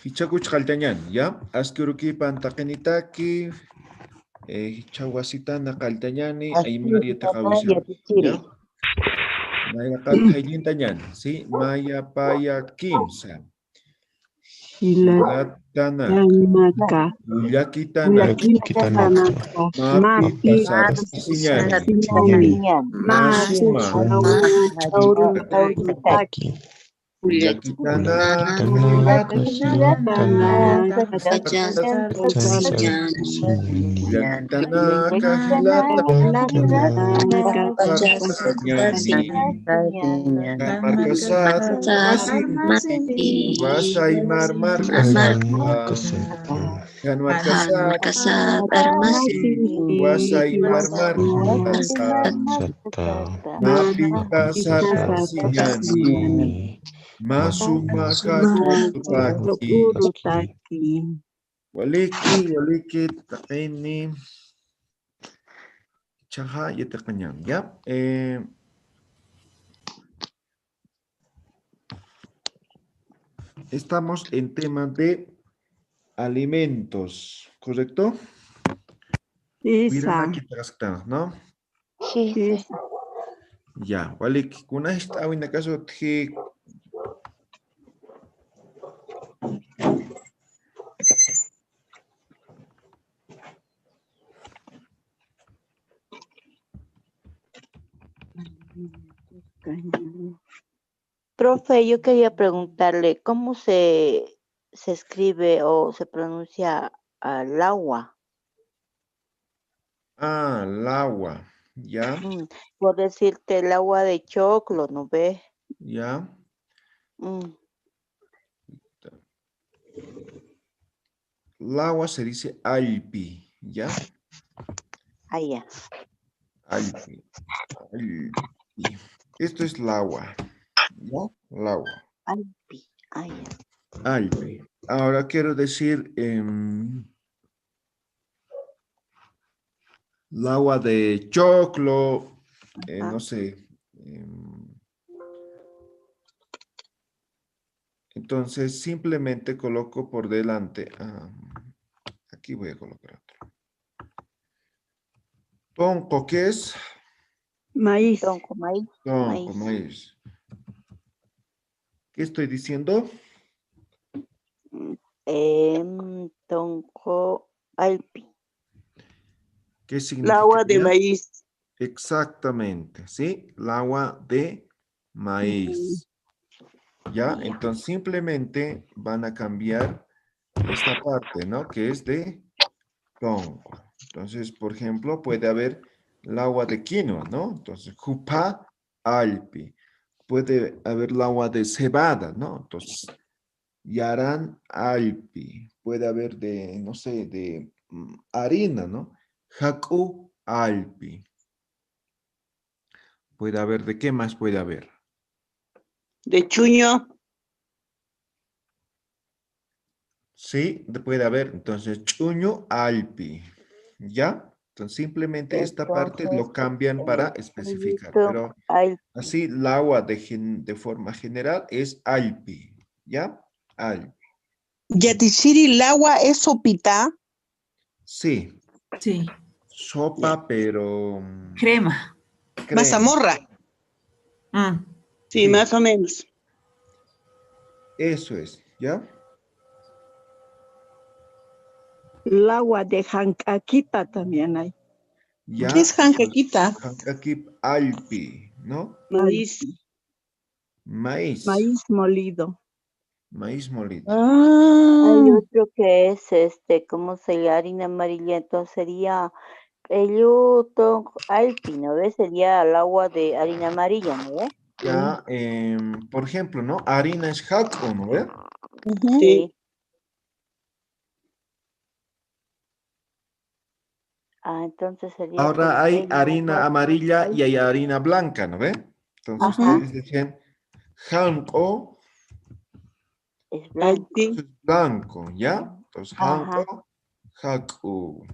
Hichakuch kaltañan, ¿ya? Askuruki pantakenitaki, hichawasitana kaltañani, aymari takawisan, ¿ya? Maya kaltañin tañan, ¿sí? Maya paya kimsa. Hilatanak, Hilatanaka, Ullakitanak, Mapi pasarasiñani, Masuma, Taurutaki, Ullakitanak, Ullakitanak, Markasat, Wasay marmarkasat, Kan markasat, Wasay marmarkasat, Mapi pasarasiñani, Masumaka turutaki, waliki, takini, chaha, yatakañan, ¿ya? Estamos en tema de alimentos, ¿correcto? Miren aquí está, ¿no? Sí. Ya, walik, kuna está en caso de Profe, yo quería preguntarle, ¿cómo se escribe o se pronuncia al agua? Ah, el agua, ¿ya? Por decirte, el agua de choclo, ¿no ves? ¿Ya? El agua se dice alpi, ¿ya? Ah, ya. Alpi. Esto es el agua, ¿no? El agua. Alpi, ah, ya. Alpi. Ahora quiero decir el agua de choclo, no sé. Entonces simplemente coloco por delante. Aquí voy a colocar otro. Tonco, ¿qué es? Maíz. Tonco, maíz. Tonco, maíz. ¿Qué estoy diciendo? Tonco, alpi. ¿Qué significa? El agua de maíz. Exactamente, ¿sí? El agua de maíz. ¿Ya? Entonces simplemente van a cambiar esta parte, ¿no? Que es de tonco. Entonces, por ejemplo, puede haber el agua de quinoa, ¿no? Entonces, jupa alpi. Puede haber el agua de cebada, ¿no? Entonces, yaran alpi. Puede haber de, no sé, de harina, ¿no? Jacu alpi. Puede haber, ¿de qué más puede haber? De chuño. Sí, puede haber. Entonces, chuño alpi. ¿Ya? Entonces, simplemente esta parte lo cambian para especificar. Pero así, el agua de forma general es alpi. ¿Ya? Alpi. Yatisiri, el agua es sopita. Sí. Sí. Sopa, pero... Crema. Mazamorra. Sí, más o menos. Eso es, ¿ya? El agua de Jancaquita también hay. ¿Ya? ¿Qué es Jancaquita? Jancaquip alpi, ¿no? Maíz. Maíz. Maíz molido. Maíz molido. Hay otro que es, ¿cómo se llama? Harina amarilla, entonces sería el alpi, ¿no ves? Sería el agua de harina amarilla, ¿no ves? Ya, por ejemplo, ¿no? Harina es jaco, ¿no ves? Sí. Entonces sería... Ahora hay harina amarilla y hay harina blanca, ¿no ves? Entonces ustedes dicen janco es blanco. Es blanco, ¿ya? Entonces janco, jaco.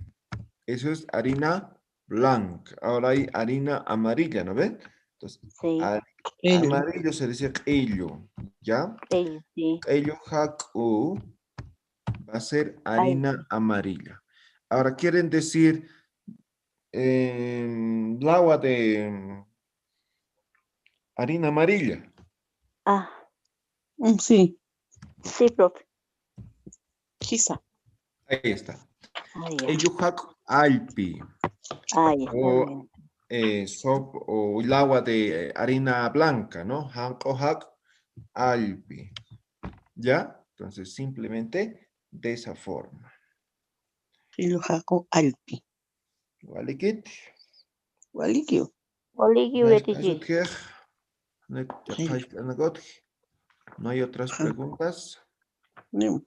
Eso es harina blanca. Ahora hay harina amarilla, ¿no ves? Entonces, amarillo se dice qillo, ¿ya? Qillo, sí. Qillo jaco Va a ser Ay, harina amarilla. Ahora, quieren decir el agua de harina amarilla. ah, Sí, sí, profe. quizá. Ahí está. Ay, ya. Eyuhak alpi. Ay, está O, bien. o el agua de harina blanca, ¿no? Hankohak alpi. ¿Ya? Entonces, simplemente de esa forma. Iluhako alpi. ¿Vale, Kit? Walikio. Oligi wetiji. ¿No hay otras preguntas? Nem.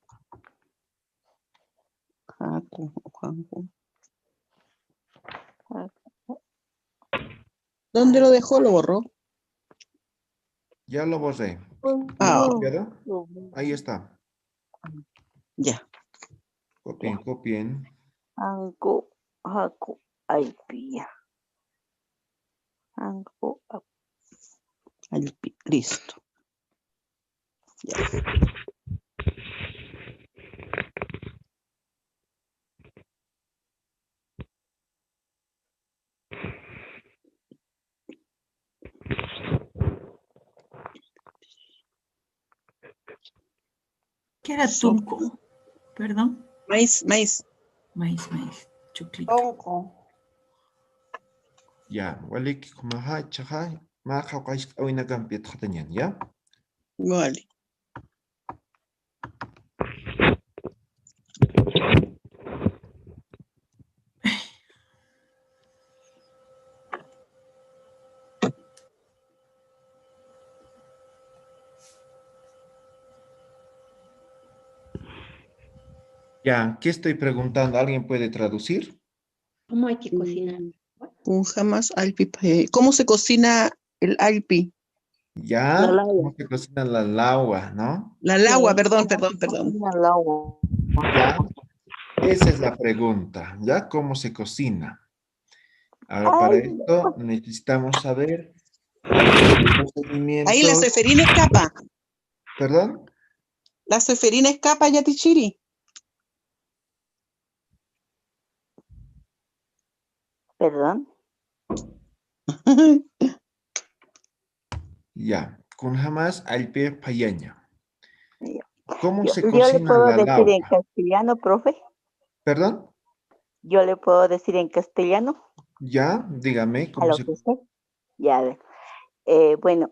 Haku, haku. ¿Dónde lo dejó? ¿Lo borró? Ya lo borré. Ah, ¿Copiado? Ahí está. ya. Copien, copien. Anko, haku, alpia. Anko, Alpi. Listo. Ya. ¿Qué era tunco? Perdón. Maíz, maíz. Maíz, maíz. Chuclito. Tonco. Ya, walik kumaha chaha ma khawqash awina kampit khatanyan, ya. Vale. Ya, ¿qué estoy preguntando? ¿Alguien puede traducir? ¿Cómo hay que cocinar? Un jamás alpi. ¿Cómo se cocina el alpi? Ya, La ¿cómo se cocina la laua, no? La lagua, sí, perdón, ¿cómo se perdón. cocina el agua? Ya, esa es la pregunta, ¿ya? ¿Cómo se cocina? Ahora, para Ay, esto necesitamos saber los Ahí la procedimientos. ceferina escapa. ¿Perdón? La ceferina escapa, Yatichiri. perdón. Ya, con jamás al pie payaña. Yo, ¿Cómo se yo le cocina puedo la decir en laua? castellano, profe. ¿Perdón? Yo le puedo decir en castellano Ya, dígame a cómo lo se... que sé. Ya, a ver. Bueno,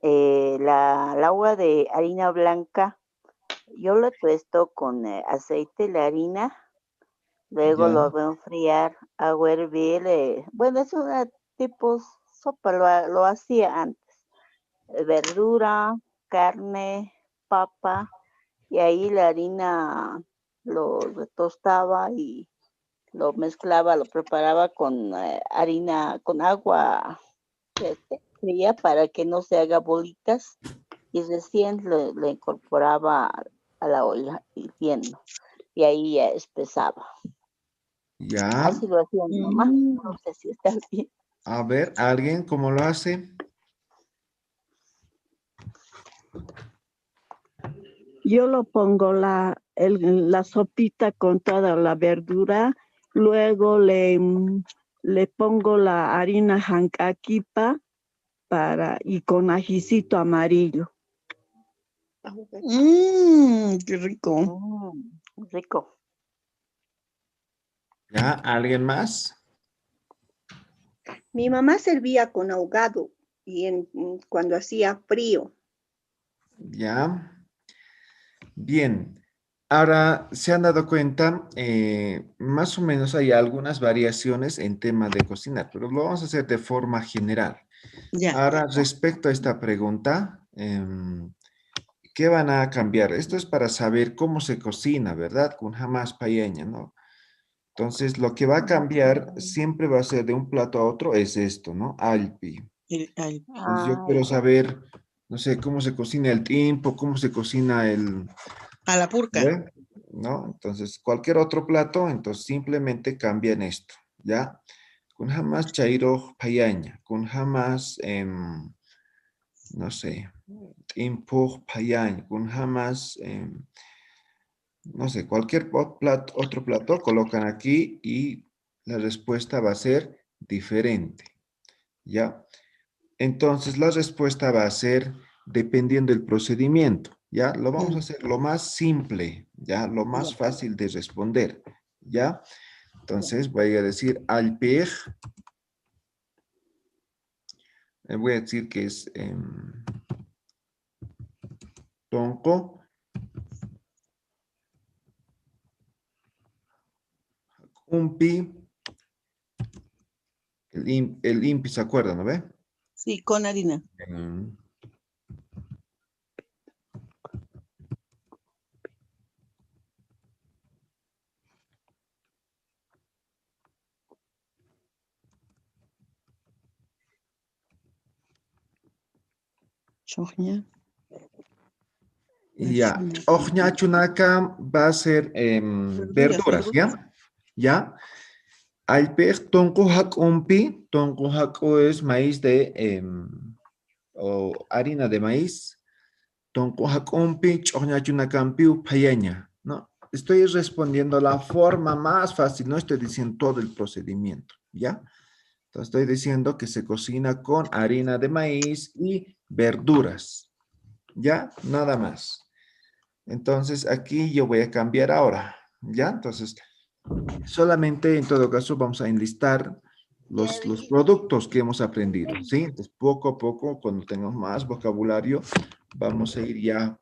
el agua de harina blanca, yo lo tuesto con aceite, la harina, luego lo Ya, hago enfriar, hago hervir, bueno, es una tipo sopa, lo hacía antes. Verdura, carne, papa, y ahí la harina lo tostaba y lo mezclaba, lo preparaba con harina, con agua fría para que no se haga bolitas y recién le incorporaba a la olla hirviendo y ahí ya espesaba. ya. Así lo hacía mi mamá, no sé si está bien. A ver, ¿alguien cómo lo hace? Yo lo pongo la sopita con toda la verdura, luego le pongo la harina hancaquipa y con ajicito amarillo. Qué rico. Rico. Ya, ¿alguien más? Mi mamá servía con ahogado y cuando hacía frío. Ya. Bien. Ahora, ¿se han dado cuenta? Más o menos hay algunas variaciones en tema de cocinar, pero lo vamos a hacer de forma general. Ya. Ahora, respecto a esta pregunta, ¿qué van a cambiar? Esto es para saber cómo se cocina, ¿verdad? Con jamás payeña, ¿no? Entonces, lo que va a cambiar siempre va a ser de un plato a otro, es esto, ¿no? Alpi. El alpi. Entonces, yo quiero saber, no sé, cómo se cocina el tiempo, cómo se cocina el... A la purca. ¿Ve? ¿No? Entonces, cualquier otro plato, entonces simplemente cambian esto, ¿ya? Con jamás chairo payaña, con jamás, no sé, tiempo payaña, con jamás... no sé, cualquier otro plato, colocan aquí y la respuesta va a ser diferente, ¿ya? Entonces, la respuesta va a ser dependiendo del procedimiento, ¿ya? Lo vamos a hacer lo más simple, ¿ya? Lo más fácil de responder, ¿ya? Entonces, voy a decir alpej. Voy a decir que es tonco. Umpi. El impi, ¿se acuerdan, no ve? Sí, con harina. Em, Choña. Ya, Ojña Chunaka va a ser verduras, ¿ya? ¿Ya? Alpej tonko umpi. Tonko es maíz o harina de maíz. Tonko umpi, Ojña Chunakampiu payeña, ¿no? Estoy respondiendo la forma más fácil, no estoy diciendo todo el procedimiento, ¿ya? Entonces estoy diciendo que se cocina con harina de maíz y verduras, ¿ya? Nada más. Entonces aquí yo voy a cambiar ahora, ¿ya? Entonces, solamente en todo caso vamos a enlistar los productos que hemos aprendido, ¿sí? Entonces, poco a poco, cuando tengamos más vocabulario, vamos a ir ya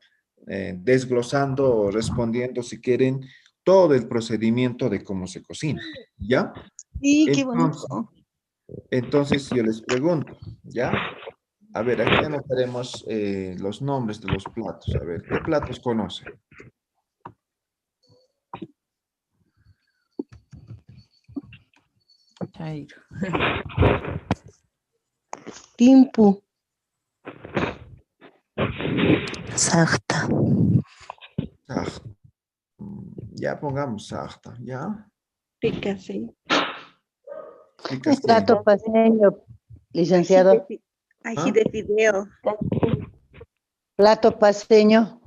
desglosando o respondiendo, si quieren, todo el procedimiento de cómo se cocina, ¿ya? Sí, qué Entonces, bonito. entonces yo les pregunto, ¿ya? A ver, aquí anotaremos los nombres de los platos. A ver, ¿qué platos conocen? Chairo. Timpu. Sarta. Sarta. Ya pongamos sarta, ¿ya? Pícase. Picas Plato paseño, Ají licenciado. ají de fideo. Plato paseño.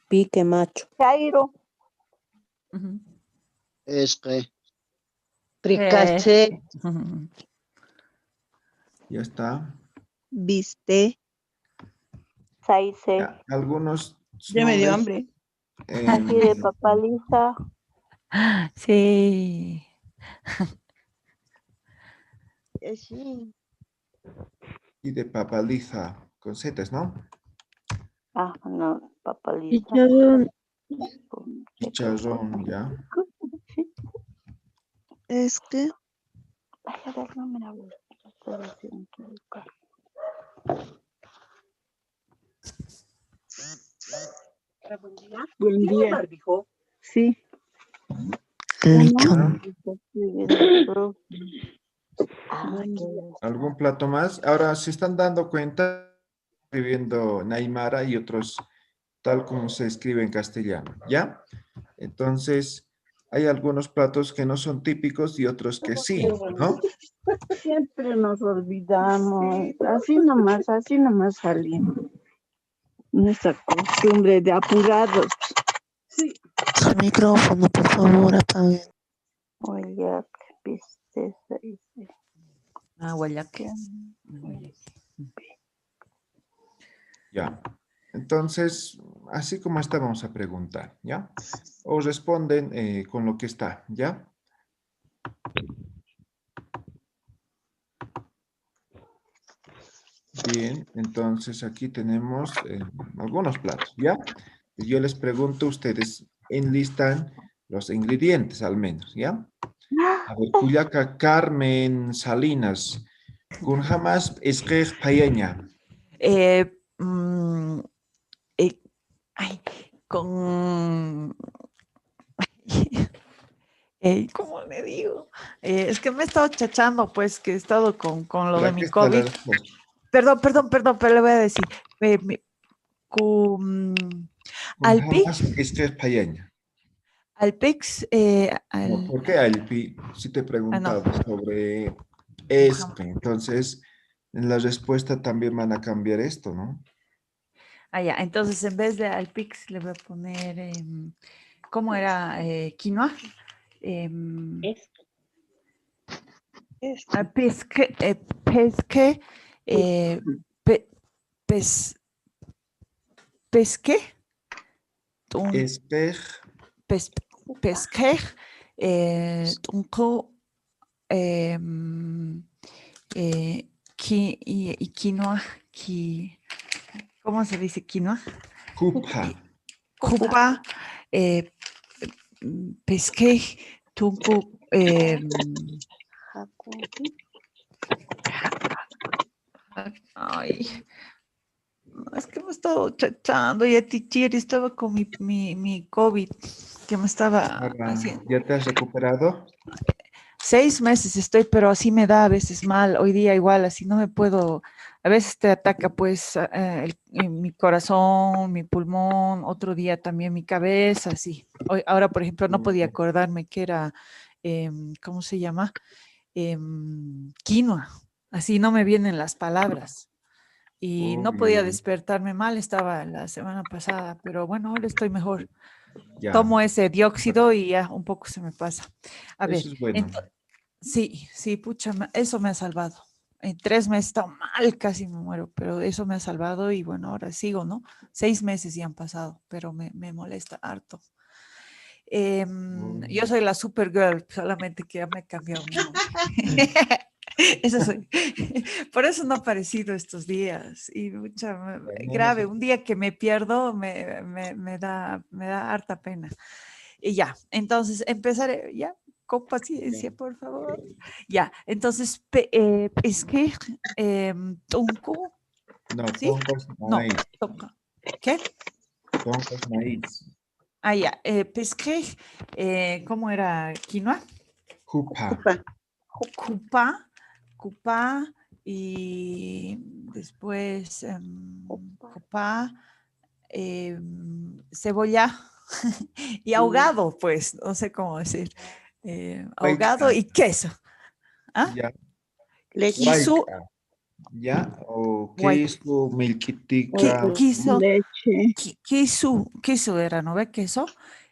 Pique macho. Chairo. Ujú. Fricassé. Ya está. Viste. Saice. Ya, algunos Ya me dio nombres, hambre. Ají de papaliza. Sí. Sí. y de papaliza con setas, ¿no? Ah, no, papaliza. Chicharrón. Chicharrón, ya. Es que. Ay, a ver, no me la voy a decir en qué lugar. Buen día. Sí. Lechón. ¿Algún plato más? Ahora, se están dando cuenta, escribiendo Naimara y otros tal como se escribe en castellano, ¿ya? Entonces, hay algunos platos que no son típicos y otros que sí, ¿no? Siempre nos olvidamos. Así nomás salimos. Nuestra costumbre de apurados. Su micrófono, por favor, apague. Oye, viste, Ah, Guayaque. Ya. Entonces, así como está, vamos a preguntar, ¿ya? O responden con lo que está, ¿ya? Bien, entonces aquí tenemos algunos platos, ¿ya? Yo les pregunto, ustedes enlistan los ingredientes al menos, ¿ya? A ver, Cuyaca, Carmen Salinas, con jamás esquej payeña. Mm, ay, con... ¿cómo le digo? Es que me he estado chachando, pues, que he estado con lo de Aquí mi está la COVID. respuesta. Perdón, pero le voy a decir. Con jamás Alpix, esquej payeña. Alpix, No, ¿por qué Alpi? Si te he no. preguntado sobre Con entonces en la respuesta también van a cambiar esto, ¿no? Ah, ya. Entonces, en vez de Alpix, le voy a poner, ¿cómo era? Quinoa. Pesque, pesque, pe- pes, pesque, Espej, pesque, tunco, y quinoa, ¿cómo se dice quinoa? Kupa. Cupa, pesque, tunco, ay, no, es que me estaba chachando y a Tichir estaba con mi COVID, que me estaba haciendo. ¿Ya te has recuperado? 6 meses estoy, pero así me da a veces mal. Hoy día igual, así no me puedo, a veces te ataca pues mi corazón, mi pulmón, otro día también mi cabeza, así. Ahora, por ejemplo, no podía acordarme que era, ¿cómo se llama? Quinoa. Así no me vienen las palabras. Y no podía despertarme mal, estaba la semana pasada, pero bueno, ahora estoy mejor. Ya. Tomo ese dióxido y ya un poco se me pasa. A ver, Eso es bueno. sí, pucha, eso me ha salvado. En 3 meses estaba mal, casi me muero, pero eso me ha salvado y bueno, ahora sigo, ¿no? 6 meses ya han pasado, pero me molesta harto. Yo soy la Supergirl, solamente que ya me he cambiado mi nombre. Eso soy. Por eso no he aparecido estos días. Y mucha, grave, un día que me pierdo me da harta pena. Y ya, entonces empezaré, ya, con paciencia, por favor. Ya, entonces, es que tunco, No, ¿sí? tonco es No, maíz. toca. ¿Qué? Tonco es maíz. Ah, ya, pesqué, ¿cómo era? ¿Quinoa? Kupa. Cupa y después cupa, cebolla y ahogado, pues, no sé cómo decir, ahogado y queso. ¿Ah? Ya. Quiso, ¿Ya? O guay, queso, milquitica. quiso, leche, queso era, ¿no ve? Queso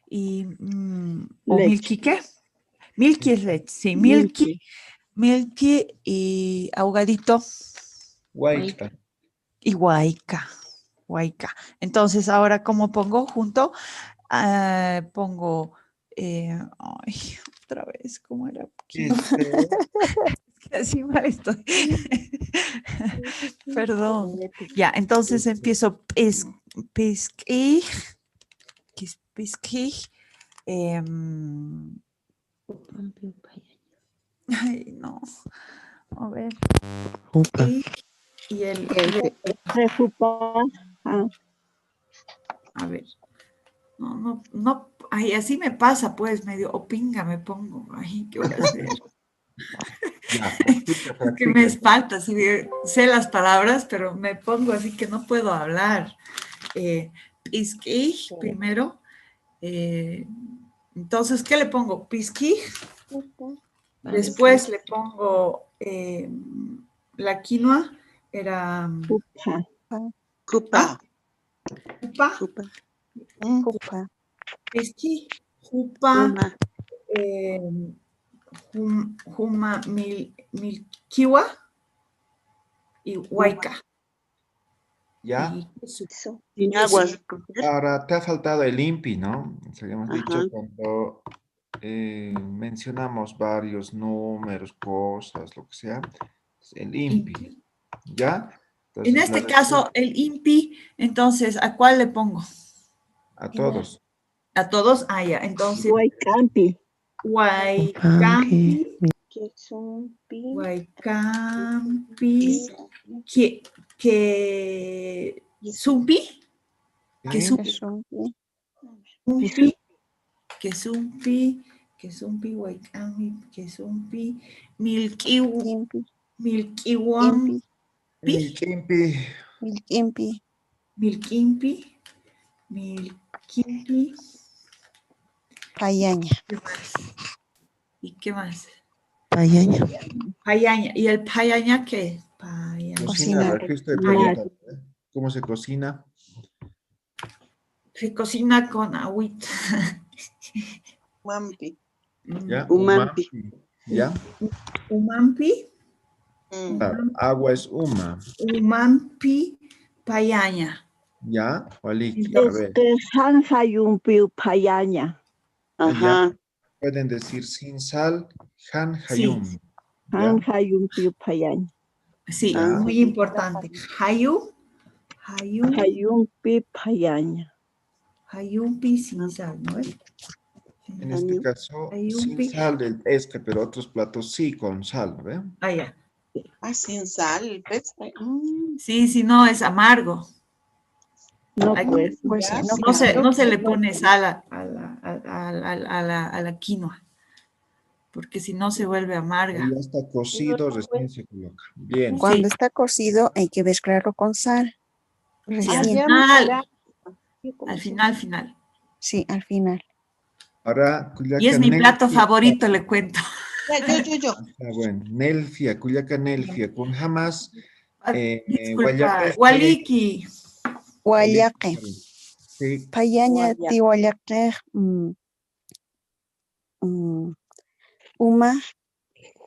y, o leche, milky, ¿qué? Milky es leche, sí, milky, milky y ahogadito. Huayca. Y guayca. Entonces, ahora, ¿cómo pongo junto? Pongo, ay, otra vez, ¿cómo era? Así mal estoy. Perdón. Ya, entonces empiezo pesquí, que es pesquí. Ay, no. A ver. Y el preocupa, a ver. No, ay, así me pasa, pues, medio opinga me pongo. Ay, ¿qué voy a hacer? Ya, practica, Es que me practica. espalta, así sé las palabras, pero me pongo así que no puedo hablar. Pisquí, primero. Entonces, ¿qué le pongo? Pisquí. Después le pongo la quinoa, era cupa, Cupa. jupa, pisqui, jupa, juma, milquiwa y huayca. ¿Ya? Sin aguas. Ahora te ha faltado el INPI, ¿no? O sea, habíamos dicho Ajá. cuando mencionamos varios números, cosas, lo que sea, el INPI, ¿ya? En Entonces, este caso, el INPI, entonces, ¿a cuál le pongo? a todos. A todos, ya. Entonces, guaycampi, Huaycampi, Quesumpi, Huaycampi, que Zumpi, que quesumpi, Zumpi, Huaycampi, que Zumpi, Milquiwan, impi, Milquimpi, impi, Milquimpi, payaña, ¿y qué más? Payaña. Payaña. ¿Y el payaña qué? Payaña. cocina, Cocinar. aquí estoy preguntando, ¿eh? ¿Cómo se cocina? Se cocina con agüita. Mampi. ¿Ya? Umampi. ¿Ya? Umampi. Mm. Claro, agua es uma. Umampi payaña. ¿Ya? Waliki, a ver. Hanjayumpiu payaña. Ajá. Pueden decir sin sal, han Sí. hayum. ¿Ya? Hanjayumpiu payaña. Sí, Ya. muy importante. Hayu. Hayumpi payaña. Hayumpi sin sal, ¿no es? En este caso, sin Hayumpi. sal del este, pero otros platos sí con sal, ¿ve? Ah, ya. Ah, sin sal, ¿ves? Sí, si no es amargo. No, Ay, pues. Pues sí, no, No se le pone sal a la quinoa, porque si no se vuelve amarga. Ahí ya está cocido, recién se coloca. Bien. cuando Sí. está cocido hay que mezclarlo con sal. Sí, al Recién. final. Sí, al final. Ahora, Y es mi plato Nelfia. favorito, le cuento. Ya, yo. Está bueno. Nelfia, Culiaca Nelfia, con jamás. Disculpa, Guayacas, Waliki. Guayaque. Sí, Payaña ti guayaque.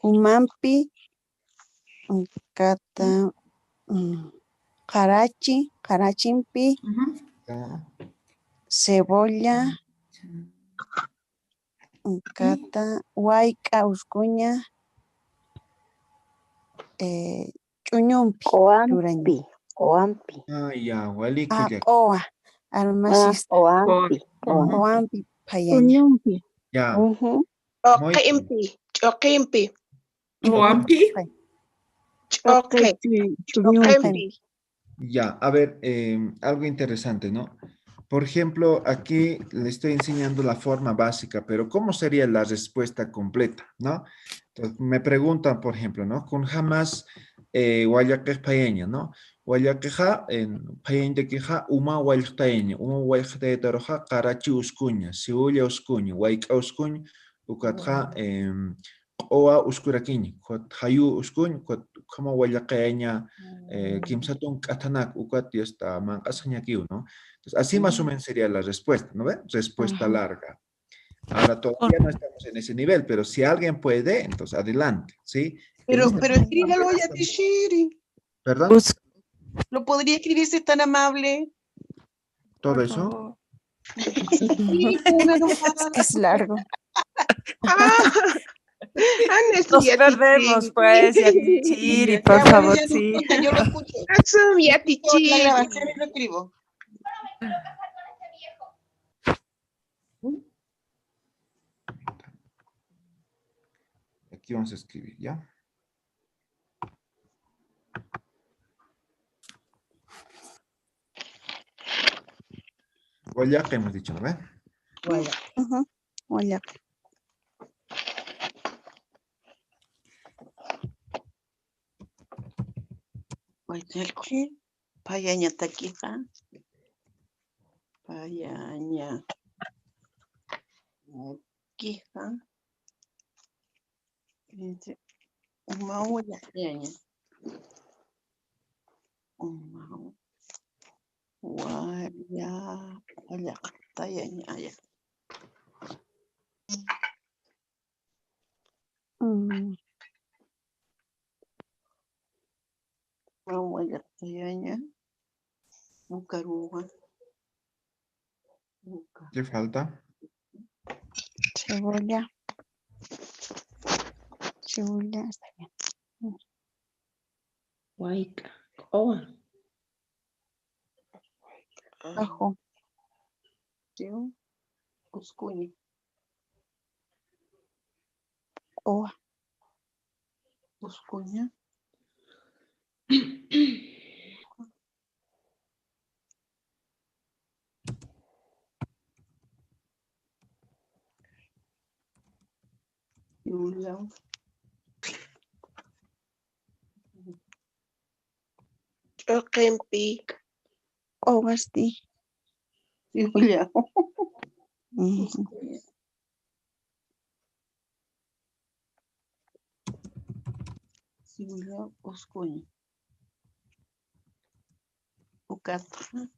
Umampi. Kata. Carachimpi. Ujú. ya. Cebolla. Kata. Huayca, uscuña. Chuñumpi. Luraña. Oampi. Ah, ya, Wali Ah, Culiaca. oa. Almacista. Oampi. Ujú. Oampi. Payaña. Uñumpi. Ya, Ujú. muy bien. Choquimpi. Chuampi. Choque. Chuñumpi. Ya, a ver, algo interesante, ¿no? Por ejemplo, aquí le estoy enseñando la forma básica, pero ¿cómo sería la respuesta completa, no? Entonces, me preguntan, por ejemplo, ¿no? Con jamás guayaque payeña, ¿no? Guayaqueja, en payeña de queja, uma guayaqueja taroja, karachi uscuña, siulia uscuña, guayca uscuña, ucatja, oa uskuraquiña, hayu uscuña, como guayaqueña, kimsatun katanak, ucat y hasta mancasañaquiu, ¿no? Entonces, así más o menos sería la respuesta, ¿no ve? Respuesta Ajá. larga. Ahora todavía no estamos en ese nivel, pero si alguien puede, entonces adelante, ¿sí? En este Pero momento escríbalo apenas ya, estamos- Tishiri. ¿Perdón? ¿Lo podría escribir si es tan amable? ¿Todo eso? Sí, una nomás. Es largo. Nos perdemos, pues, ya Chiri, por Ya, bueno, favor, ya no sí. importa, yo lo escucho. Escucho la grabación y lo escribo. Aquí vamos a escribir, ¿ya? Guayaca hemos dicho, ¿no ve? Ajá. Oye, Guayalchi, payaña taquija, payaña taquija, uma guayaña, uma guaya, tayaña, ya. Uma guayaña, bucaruga, ¿Qué falta? cebolla. Cebolla, está bien. Huayca. Oa. Ajo. Cuscuña, Oa. cuscuña, Yulia, Choquempi, Ovasti. Yulia, Ujú. Yulia, Cuscuña, Ucata,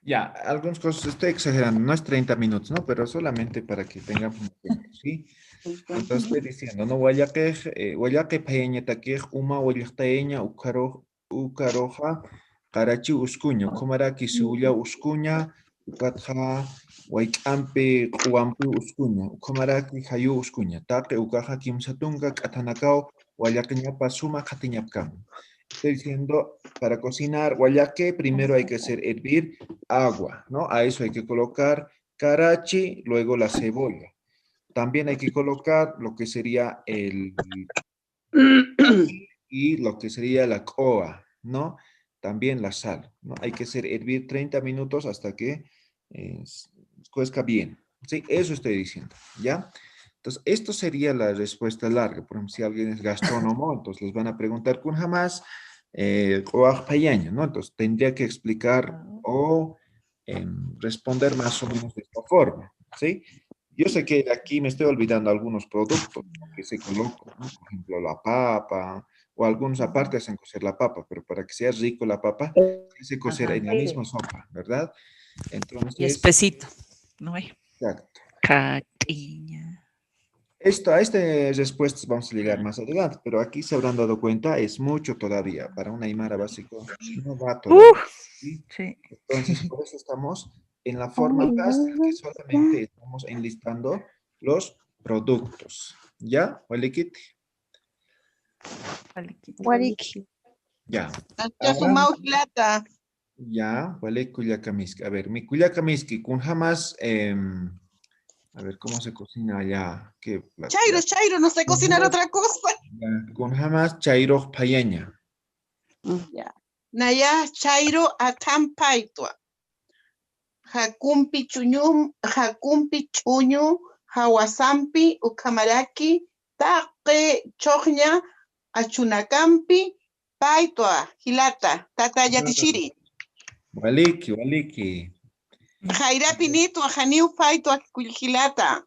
Ya, algunas cosas, estoy exagerando, no es 30 minutos, ¿no? Pero solamente para que tengamos un ejemplo, ¿sí? Entonces estoy diciendo, ¿no? Wallaqe payañataquej uma wallaqtaeña ukaroja karachi uskuña, kumaraki suya uskuña, ukatja waik'ampi quwampi uskuña, kumaraki hayu uskuña, taqe ukaja kimsatunga k'atanakao wallaqeñapa suma qhatiñapkaman. Estoy diciendo, para cocinar guayaque, primero hay que hacer hervir agua, ¿no? A eso hay que colocar carachi, luego la cebolla. También hay que colocar lo que sería el y lo que sería la coa, ¿no? También la sal, ¿no? Hay que hacer hervir 30 minutos hasta que cuezca bien. Sí, eso estoy diciendo, ¿ya? Entonces, esto sería la respuesta larga. Por ejemplo, si alguien es gastrónomo, entonces les van a preguntar con jamás o payaña, ¿no? Entonces, tendría que explicar o responder más o menos de esta forma, ¿sí? Yo sé que aquí me estoy olvidando algunos productos que se colocan, ¿no? Por ejemplo, la papa, o algunos aparte hacen cocer la papa, pero para que sea rico la papa, se hace cocer Ajá. en la misma sopa, ¿verdad? Y Entonces, espesito, ¿no hay? exacto. Catiña. A estas respuestas vamos a llegar más adelante, pero aquí se habrán dado cuenta, es mucho todavía. Para un Aymara básico no va todavía. ¿Sí? Sí. Entonces, por eso estamos en la forma básica, que solamente estamos enlistando los productos. ¿Ya? Walikiti. Wariki. Ya. Ya sumado plata. Ya, vale, kuyakamiski. A ver, mi kuyakamiski, con jamás, a ver, ¿cómo se cocina allá? ¿Qué plato? Chairo, no sé cocinar otra cosa. Ya, con jamás, chairo payeña. Ya. Naya chairo atampaitwa. Hakumpi chuñu, hawasampi, ukamaraki, taqe, choña, achunakampi, paitwa, hilata, tata yatishiri. Waliki. Jairapi nitwa, janiu paitwa, hilata.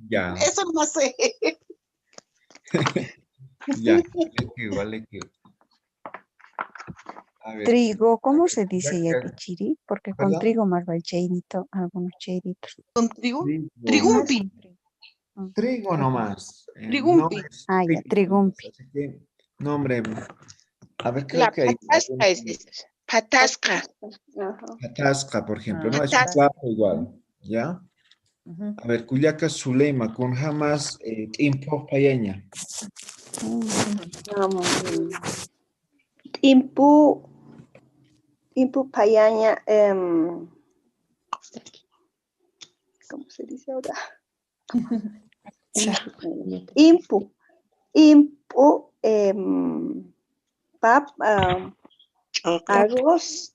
Ya. Eso no sé. Ya, waliki. A ver, Trigo, ¿cómo se ya dice que- yatichiri? Porque con ¿Perdón? trigo más va el cheirito, algunos cheiritos. ¿Con trigo? Trigo. Trigumpi. Con trigo. Trigo nomás. No Trigumpi. es Ah, ya, trigo, trigumpi. así que, nombre. A ver, creo La que hay patasca es esa. Patasca. Ajá. patasca, por ejemplo, ¿no? Es un Patasca. plato igual, ¿ya? A ver, Cuyaca Zulema, con jamás impo payeña. Impu payaña, ¿cómo se dice ahora? Impu, arroz,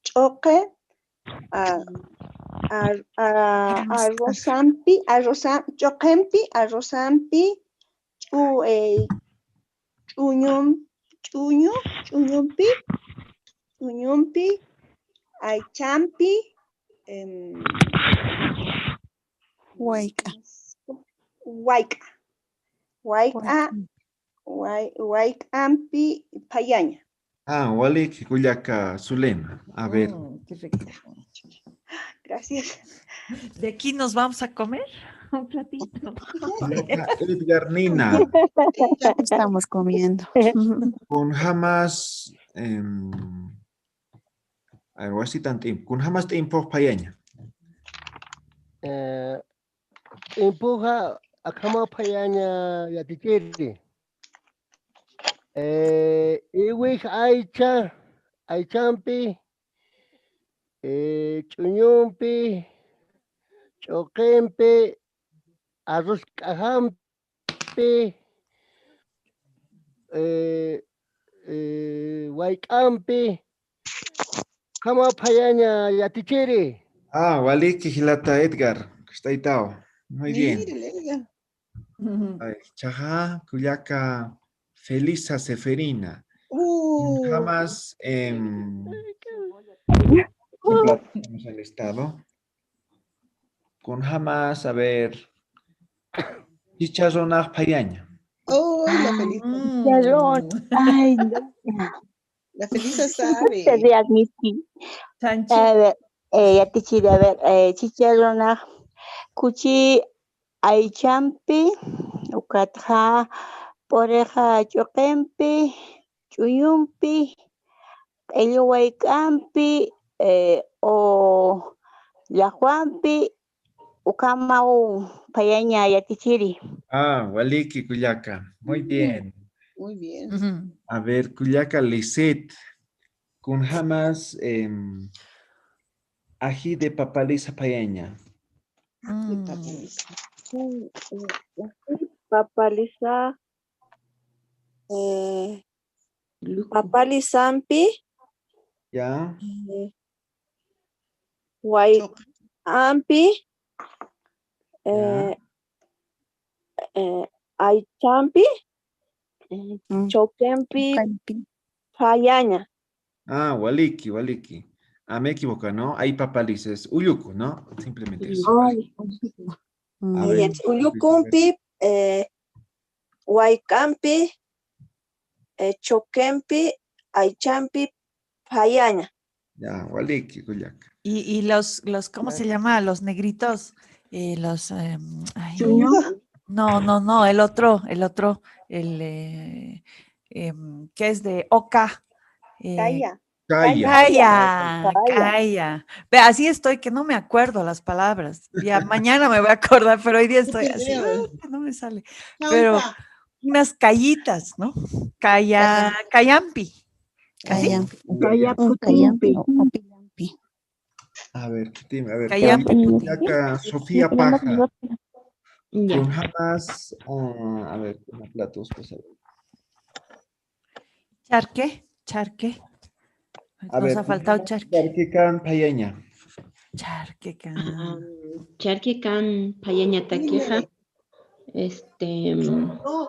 choque, arrozampi, chuñumpi, aychampi, Huayca. Huaycampi, payaña. Walik, Cuyaca Zulema. A ver, Qué rico. Gracias. De aquí nos vamos a comer un platito. Cuyaca Edgar Nina, Ya estamos comiendo. con jamás, a ver, así tanto, con jamás de impo payeña. Empuja a kama payaña yatichiri. Iwik aychampi, chuñumpi, choquempi, arroz cajampi, huaycampi, kama payaña yatichiri. Walik, Gilata Edgar, está ahí tao. Muy bien. Mírele. A ver, Chaja, Cuyaca Felisa Seferina. Jamás, un plato que hemos enlistado. Con jamás, a ver, chicharrona payaña. Oh, Ay, la Felisa. Chicharrón. Ay, no. La Felisa Se sabe. readmití. Chanchi. A ver, ya te chile, a ver, chicharrón, cuchi, aychampi, ukatja, poreja, choquempi, chuyumpi, elluwaykampi, o la Juanpi, ukamau, payaña, yatichiri. Ah, Waliki, Cuyaca. Muy bien. Muy bien. Ujú. A ver, Cuyaca, Lisset. Con jamás ají de papaliza payeña. Mm. Papaliza, papalizampi, ¿Ya? Ampi, ¿Ya? Aychampi, Choquempi, Calpi. Payaña. Ah, Waliki, Waliki. Ah, me equivoco, ¿no? Hay papalices. Uyuco, ¿no? Simplemente eso. Ay, A ver. Uyucumpi, Huaycampi, Choquempi, Aychampi, Payaña. Ya, Waliki, Cuyaca. Y los, ¿cómo se llama? Los negritos. Los, ay, no, el otro, que es de Oca. Calla. Calla. Calla. Ve, así estoy que no me acuerdo las palabras. Ya mañana me voy a acordar, pero hoy día estoy así, que no me sale. Pero unas callitas, ¿no? Callampi. Callampi. Callampi. O pillampi. A ver, dime, a ver. Callampi. Cuyaca, Sofía Paja. Ya. Con jamás, a ver, una platos, pues a ver. Charque. A Nos ver, ha faltado charque. Charquecan payeña. Charquecan. Charquecan payaña taqueja. No, estoy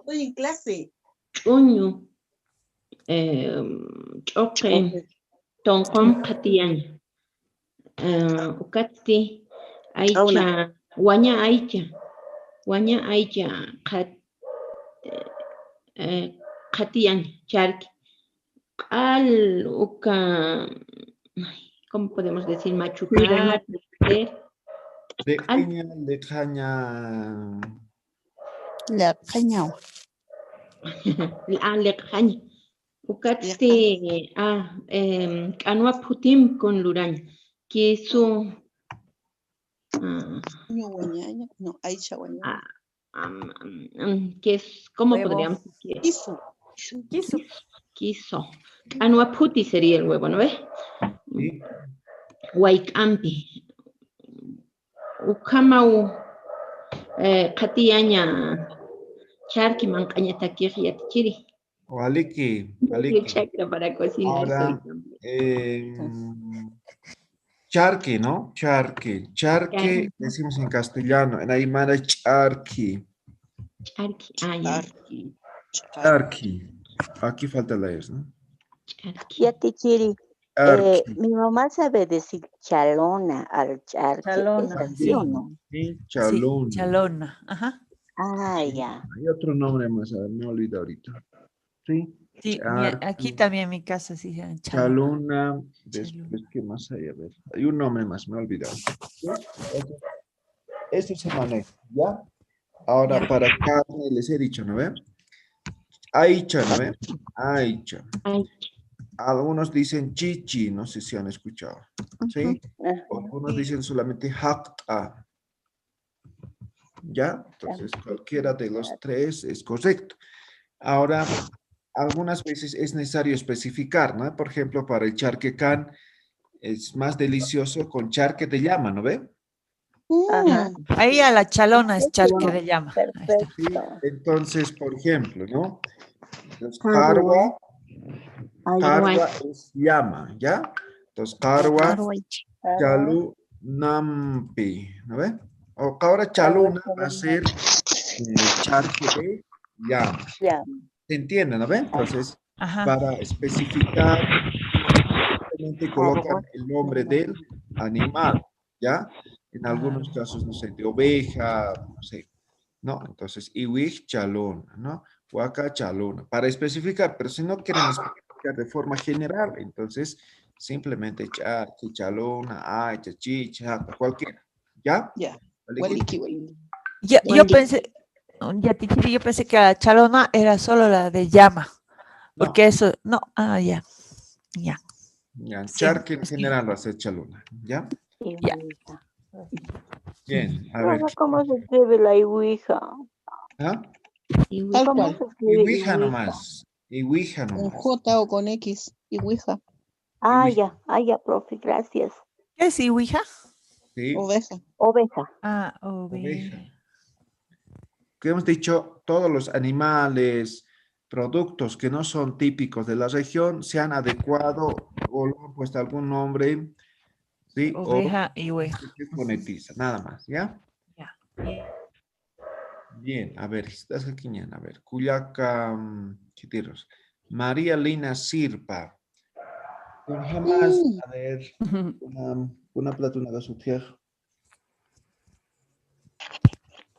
en clase. Chuño. Choque. Tonkom katiyaña. Ukati. Aicha. Waña aicha. Katiyaña. Charque. Al uka. ¿Cómo podemos decir? Machucar. Lejaña. La cañao. Lejaña. Ukati. Kanua putim con luraña. Que su. No, Aicha Guañaña. Que es, ¿cómo Huevo. podríamos decir? Quiso. Quiso. Anuaputi sería el huevo, ¿no ves? Sí. Huaycampi. Ukamau. Katiyaña. Charqui mancaña taquiri yatichiri. Waliki. Chacra para cocinar. Ahora, charque, ¿no? Charque. Charque, decimos en castellano. En aymara, charqui. Charqui. Ya. Charqui. Aquí falta la S, ¿no? Charqui. Yatichiri. Charqui. Mi mamá sabe decir chalona al charque. Chalona, ¿Es así sí. o no? Sí, chalón. Sí, chalona. Ajá. Ah, ya. Hay otro nombre más, a ver, me olvido ahorita. Sí. Sí, Charqui. aquí también en mi casa sí se llama chalona. Chaluna. Después, ¿qué más hay? A ver. Hay un nombre más, me he olvidado. ¿Sí? Eso se maneja, ¿ya? Ahora, Ya. para carne les he dicho, ¿no ve? Aicha, ¿no ve? Aicha. Algunos dicen chichi, no sé si han escuchado. ¿Sí? Algunos dicen solamente hakta. ¿Ya? Entonces, cualquiera de los tres es correcto. Ahora, algunas veces es necesario especificar, ¿no? Por ejemplo, para el charquecán es más delicioso con charque de llama, ¿no ve? Ajá. Ahí a la chalona es charque de llama. Ahí está. Perfecto. Sí, entonces, por ejemplo, ¿no? Entonces, Carwa. carwa es llama, ¿ya? Entonces, carwa, chalu, nampi, ¿no ve? O ahora chaluna va a ser charque de llama. Ya. ¿Se entiende, no ve? Entonces, Ajá. para especificar, simplemente colocan el nombre del animal, ¿ya? En algunos casos, no sé, de oveja, no sé, ¿no? Entonces, iwich chalón, ¿no? Huaca chaluna. Para especificar, pero si no quieren especificar de forma general, entonces simplemente charqui, chaluna, ay, chachi, chaca, cualquiera. ¿Ya? Ya. ¿Vale? Waliki, waliki. Yo Buen día. pensé, ya Tichiri, yo pensé que la chalona era solo la de llama, No, porque eso, no, ya, ya, ya, sí, charqui en es que- general va a ser chaluna. ¿Ya? ya. Ouija. Bien, a ver. Profe, ¿cómo se escribe la Ouija? ¿Ah? Tal ¿Cómo cual. se escribe Iwija Ouija? nomás. Iwija Con nomás. J o con X. Y Ouija. Iwija. Ya, profe, gracias. ¿Qué es Ouija? Sí, Oveja. Oveja. Ah, oveja. Que hemos dicho, todos los animales, productos que no son típicos de la región, se han adecuado o le han puesto algún nombre, ¿sí? O oveja y oveja. se fonetiza, nada más, ¿ya? Ya. Bien, a ver, estás aquí, a ver, Cuyaca, Chitiros. María Lina Sirpa. Con jamás, a ver, una plata, una gasutier.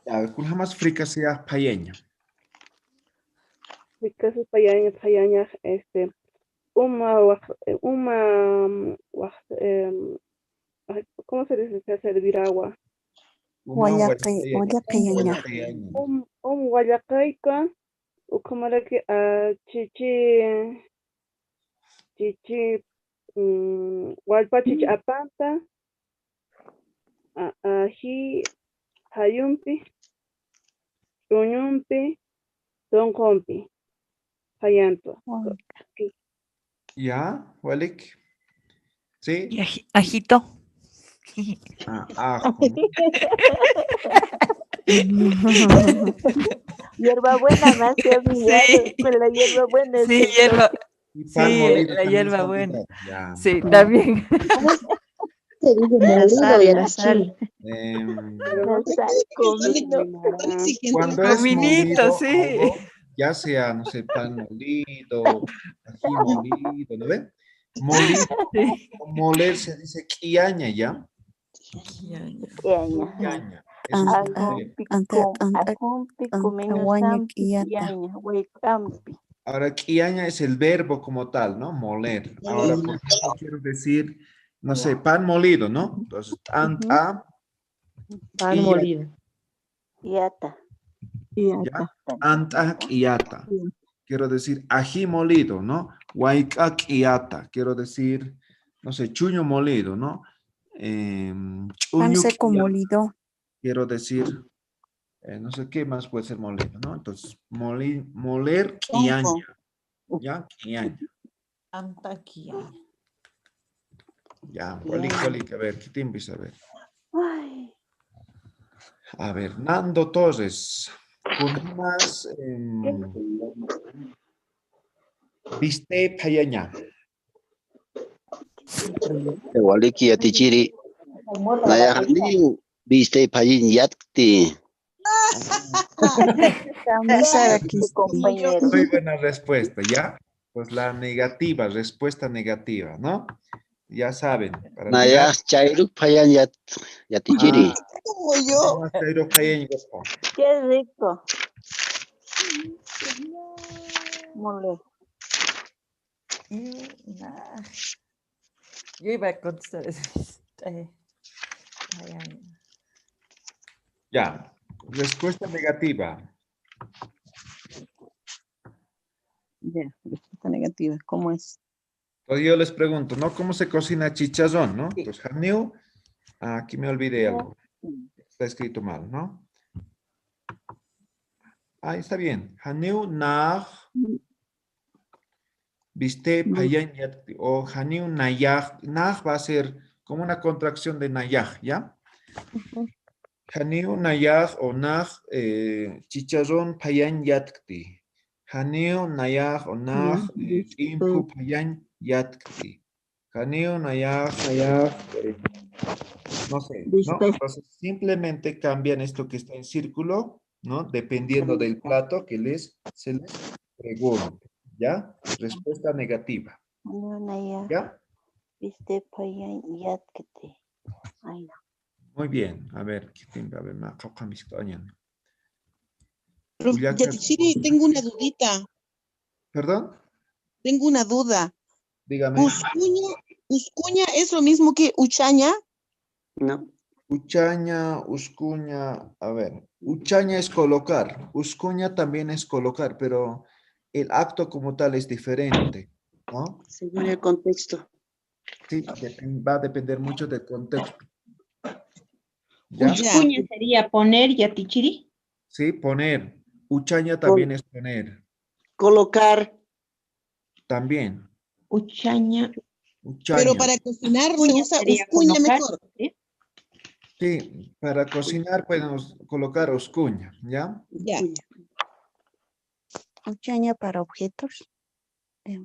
A ver, con jamás fricasea payeña. Because payaña, ¿cómo se dice servir agua? Huallapeña. Guayacaica, ukamaraki chichi, walpa chichi apanta, ají, hayumpi, ruñumpi, donkompi, hayanto. ¿Ya, Walik? ¿Sí? Y ajito. Ajo, ¿no? Hierbabuena me hace olvidar Sí. con la hierbabuena. Sí, es el hierba. toque. Y pan Sí, molido la también hierba se ha buena. olvidado, ya. Sí, también. Se dice La molido, sal, ya. la sal. La sal, comino. Cuando es Cominito, molido sí. algo, ya sea, no sé, pan molido, ají molido, ¿no ven? Molido Sí. o moler se dice quiaña, ¿ya? Quiaña. Quiaña. Eso es moler. Ajumpi, comino sampi, quiaña, huaycampi. Ahora, quiaña es el verbo como tal, ¿no? Moler. Ahora, por ejemplo, quiero decir, no sé, pan molido, ¿no? Entonces, anta, Pan molido. Yata. ¿ya? Anta, quiata. Quiero decir ají molido, ¿no? Huayca quiata. Quiero decir, no sé, chuño molido, ¿no? Pan Chuño seco quiata. molido. Quiero decir, no sé qué más puede ser molido, ¿no? Entonces, moler quiaña. ¿Ya? Quiaña. Antaquia. Ya, Walik, a ver, ¿qué te empieza a ver? Ay, A ver, Nando Torres. Con más, viste payaña. Waliki atichiri nayahni viste payin yakti. compañero. Muy buena respuesta, ¿ya? Pues la negativa, respuesta negativa, ¿no? Ya saben. Para Nayah chayruk payan yatichiri. Como yo. Qué rico. Mole. Yo iba a contestar eso. Ya, respuesta negativa. Ya, respuesta negativa. ¿Cómo es? Entonces yo les pregunto, ¿no? ¿Cómo se cocina chicharrón, no? Entonces, Janiu, aquí me olvidé algo. Está escrito mal, ¿no? Ahí está bien. Janiu nach viste payan o Janiu nayaj. Nach va a ser como una contracción de nayaj, ¿ya? Janiu nayaj o nach chicharrón payan yatkti. Janiu nayaj o nach impu payan yatkti. Janiu nayaj no sé, ¿no? Entonces simplemente cambian esto que está en círculo, ¿no? Dependiendo del plato que se les pregunte, ¿ya? Respuesta negativa, ¿ya? Viste payan yatkete. Ay, Muy bien, a ver, ¿qué tiempo? A ver, Profe, Juliaca, Yatichiri, tengo una dudita. ¿perdón? Tengo una duda. Dígame. ¿Uscuña es lo mismo que Uchaña? No. Uchaña, uscuña, a ver, uchaña es colocar, uscuña también es colocar, pero el acto como tal es diferente, ¿no? Según el contexto. Sí, va a depender mucho del contexto. ¿Ya? Uscuña sería poner Yatichiri. Sí, poner. Uchaña también es poner. Colocar. También. Uchaña. Uchaña. Pero para cocinar se usa sería uscuña colocar, mejor. ¿sí? Sí, para cocinar podemos colocar uscuña, ¿ya? Ya. Uchaña para objetos.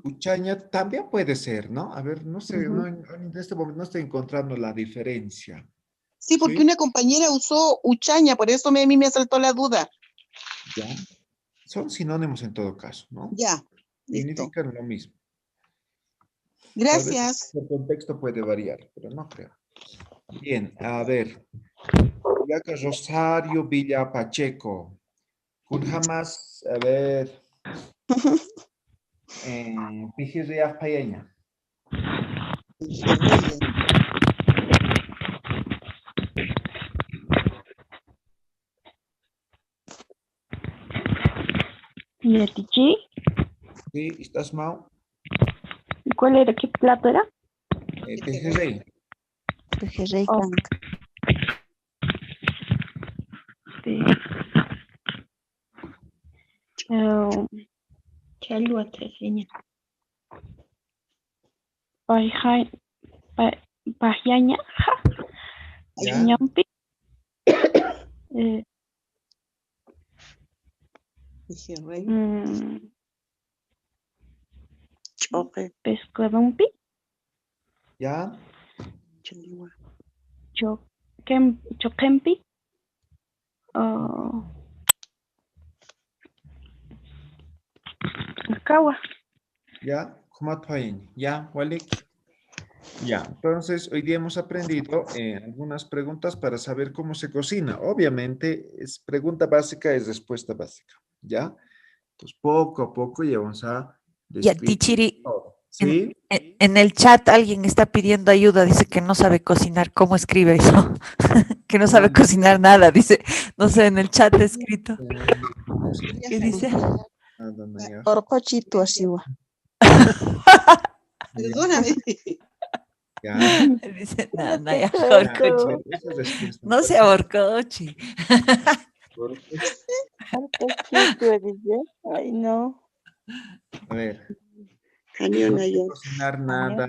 Uchaña también puede ser, ¿no? A ver, no sé, en este momento no estoy encontrando la diferencia. Sí, porque una compañera usó Uchaña, por eso a mí me saltó la duda. ¿Ya? Son sinónimos en todo caso, ¿no? Ya, Significan lo mismo. Gracias. Tal vez el contexto puede variar, pero no creo. Bien, a ver. Yaca Rosario Villa Pacheco. Jamás, a ver. Pijirrias Payeña. Yatichiri. Sí, ¿estás mal? ¿Cuál era? ¿Qué plato era? Pijirrey. Pijirrey Oh. canca. Chalua treseña. Pajaña. Ñampi. Pescadumpi. ¿Ya? Choquempi. Kawa. ¿Ya? ¿Cómo ¿Ya? ¿Walik? Ya, entonces hoy día hemos aprendido algunas preguntas para saber cómo se cocina. Obviamente, es pregunta básica, es respuesta básica, ¿ya? Pues poco a poco ya vamos a Yatichiri, todo, ¿sí? en el chat alguien está pidiendo ayuda, dice que no sabe cocinar. ¿Cómo escribe eso? Que no sabe cocinar nada, dice. No sé, en el chat está escrito. ¿Qué dice? Orcochito asiwa. Perdóname. Ya. Dice, no, ya, Orcochi. No sea Orcochi. Ay, no. A ver. No sé cocinar nada.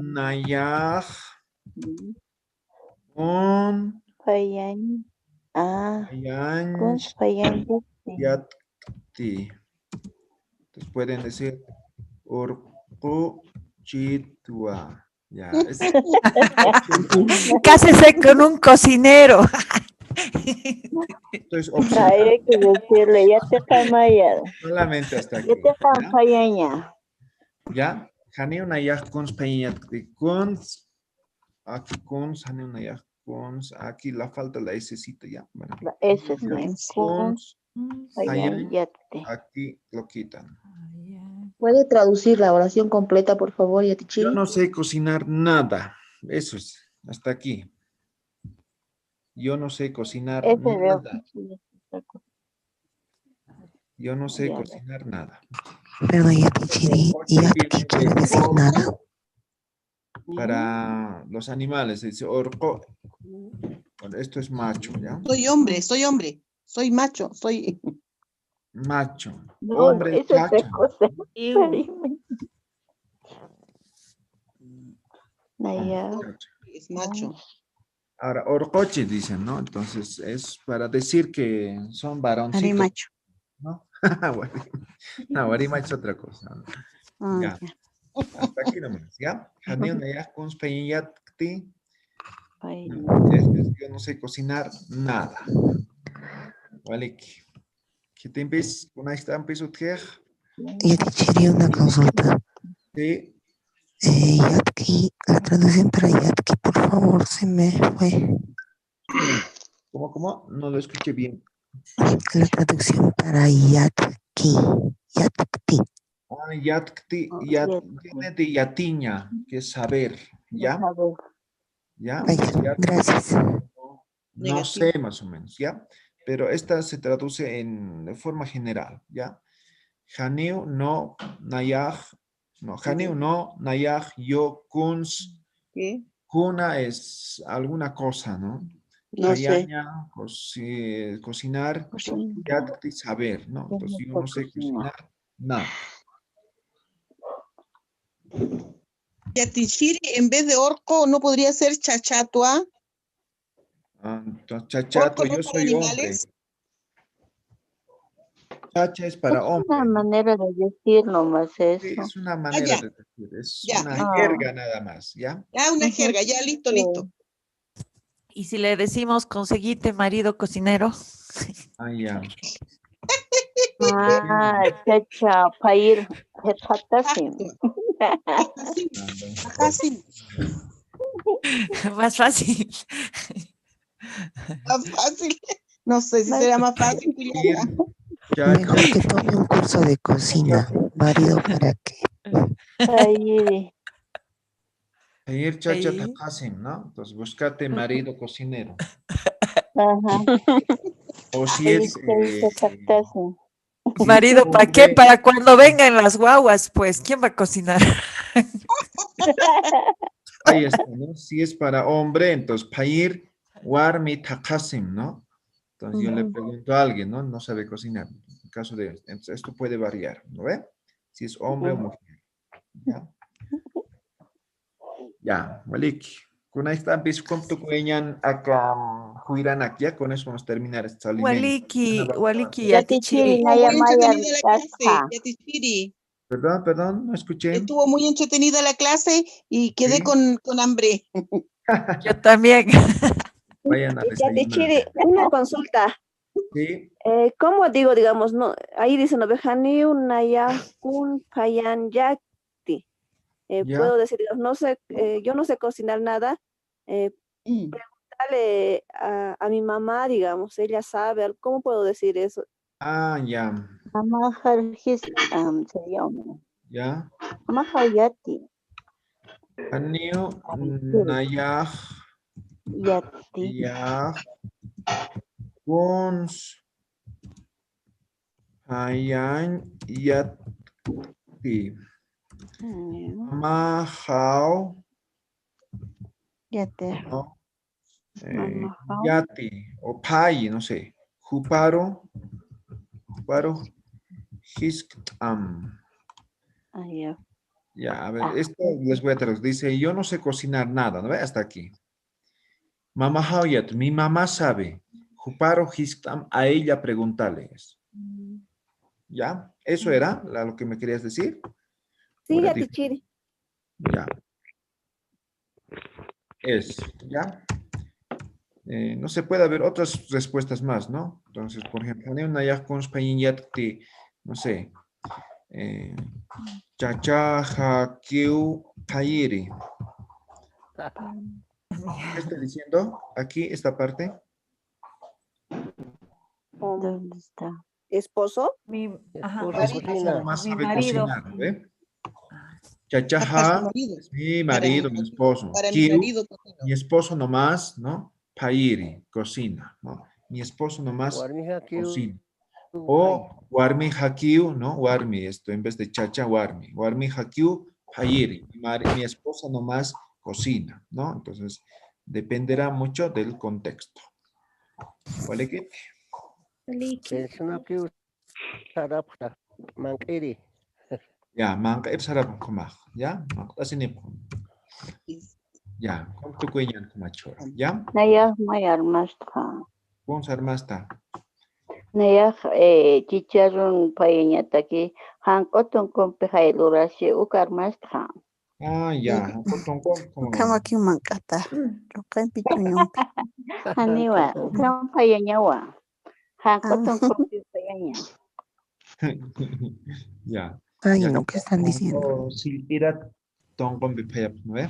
Nayaj. Un. Yati. Entonces pueden decir Orcochitwa. Ya. Cásese con un cocinero. Entonces, Hay que decirle, ya te camaya. solamente hasta aquí. Ya te campaña. ¿Ya? Jane una ya con peñat de cons. Aquí cons, jane una ya cons. Aquí la falta la S-cita ya. Bueno. La S es Cons. Payanyate. Aquí lo quitan. ¿Puede traducir la oración completa, por favor, Yo Yatichiri? no sé cocinar nada. Eso es. Hasta aquí. Yo no sé cocinar nada. Yo no sé cocinar nada. Perdón, Yatichiri, Yatki quiere decir nada. Para los animales, dice orco. Bueno, esto es macho, ¿ya? Soy hombre, soy macho, soy... Macho. No, Hombre, eso es otra chacho. cosa. Es macho. Ahora, orcoche dicen, ¿no? Entonces, es para decir que son varoncitos. Arimacho. ¿No? No, guarima es otra cosa. Ya. Hasta aquí nomás, ¿ya? Yo no sé cocinar nada. Vale. ¿Qué te empiezas? ¿Una estampa y su tierra? Yatichiri, una consulta. Sí. Yatki, la traducción para Yatki, por favor, se me fue. ¿Cómo? No lo escuché bien. La traducción para yatki. Yatkti. Yatkti, viene de yatiña, que es saber, ¿ya? ¿Ya? Gracias. No sé más o menos, ¿ya? Pero esta se traduce de forma general, ¿ya? Haneu no nayaj, no, Haneu no nayaj yo kuns. Kuna es alguna cosa, ¿no? No sé. Hayaña, cocinar, yatkti, saber, ¿no? Entonces yo no sé cocinar nada. Yatichiri, en vez de orco, ¿no podría ser chachatua? Entonces, chachato, ¿Orco no yo para soy hombre. animales? Chacha es para hombre. Una manera de decir nomás eso. Sí, es una manera de decir, es una Ah. jerga nada más, ¿ya? Ah, una jerga, ya listo, listo. Y si le decimos, conseguite marido cocinero. Ah, ya. Ah, chacha, pair, hepatasim. Más fácil. Más fácil. No sé si será más fácil. Mejor que tome un curso de cocina. ¿Marido para qué? Ayer chacha takasim, ¿no? Entonces, búscate marido cocinero. Ajá. O si es... Marido, ¿para qué? Para cuando vengan las guaguas, pues, ¿quién va a cocinar? Ahí está, ¿no? Si es para hombre, entonces, pair warmi takasim, ¿no? Entonces, yo le pregunto a alguien, ¿no? No sabe cocinar. En caso de... Entonces, esto puede variar, ¿no ve? Si es hombre o mujer. ¿Ya? Ya, Waliki. Con esta tu cueñan acá, Huiranak, ya con eso vamos a terminar este alimento. Waliki, Yatichiri. Estuvo muy entretenida la clase, Yatichiri. Perdón, no escuché. Estuvo muy entretenida la clase y quedé con hambre. Yo también. Vayan a desayunar. Yatichiri, una consulta. Sí. ¿Cómo digo, digamos, no? Ahí dice, no, Bejani, Unaya, Un, Payan, Yakti. Ya. Puedo decir, digamos, no sé, yo no sé cocinar nada. Preguntarle a mi mamá, digamos, ella sabe, ¿cómo puedo decir eso? Ah, ya. Mamá Hargis sería uno. Ya. Mamá Hayati. Aniu Nayah. Yati. Ya. Guns. Hayan Yati. Mama How. Yati. No. Yati. O Pai, no sé. Juparo. Hiskam. Ya, a ver, esto les voy a traducir. Dice, yo no sé cocinar nada, ¿no ve? Hasta aquí. Mamá Hauyat, mi mamá sabe. Juparo Hiskam, a ella preguntarle. ¿Ya? ¿Eso era lo que me querías decir? Sí, Yatichiri. Ya. ¿ya? No se puede haber otras respuestas más, ¿no? Entonces, por ejemplo, no sé, Chachaja Kiu Kairi. ¿Qué está diciendo aquí esta parte? ¿Dónde está? ¿Esposo? Mi marido. ¿Ve? Chachaja, mi marido, mi esposo. Kiu, mi esposo nomás, ¿no? Pairi, cocina, ¿no? Mi esposo nomás cocina. O warmi hakiu, ¿no? Warmi, esto en vez de chacha, warmi. Warmi hakiu, pairi. Mi esposa nomás cocina, ¿no? Entonces, dependerá mucho del contexto. ¿Vale? ¿Qué? Ya, manca sarap kumah, ya, así ni. Ya, con tu cuello kumachor, ya. Naya mayar masta. Con sarmasta. Naya chicharrón payeñata que hankoton con pejailurashi ukar masta. Ah, ya, Kama ki mankata. Rokan pichuñón. Aniwa, ukam payeñawa. Hankoton con payeña. Ya. Ay, no, ¿qué están diciendo? Silpirat tongkon bipayap, ¿no ve?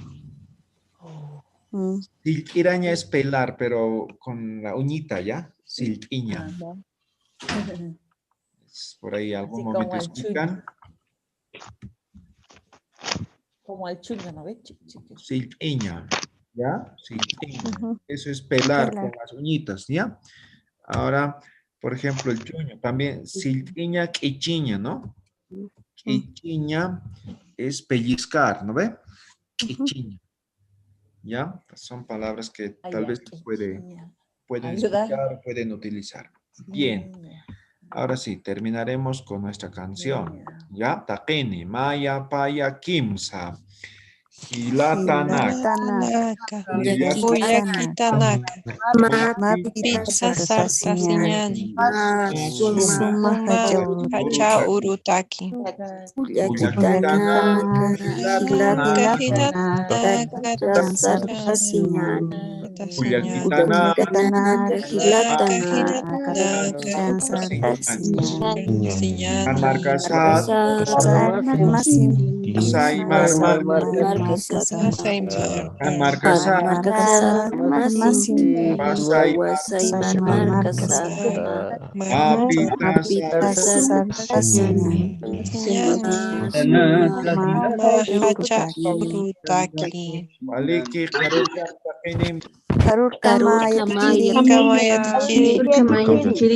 Siltiraña es pelar, pero con la uñita, ¿ya? Siltiña. Por ahí algún Así momento como el escuchan. Como el chuño, ¿no ves? Siltiña, ¿ya? Siltiña. Eso es pelar con las uñitas, ¿ya? Ahora, por ejemplo, el chuño también, siltiña, quichiña, ¿no? Quichiña es pellizcar, ¿no ve? Quichiña. ¿Ya? Son palabras que tal vez pueden escuchar, pueden utilizar. Bien. Ahora sí, terminaremos con nuestra canción. ¿Ya? Taquini, Maya, Paya, Kimsa. Hilatanaka. Huyaquitanaka. Mapita sartasiñani. Suma hacha urutaki. Waliki, Karurkamaya tichiri.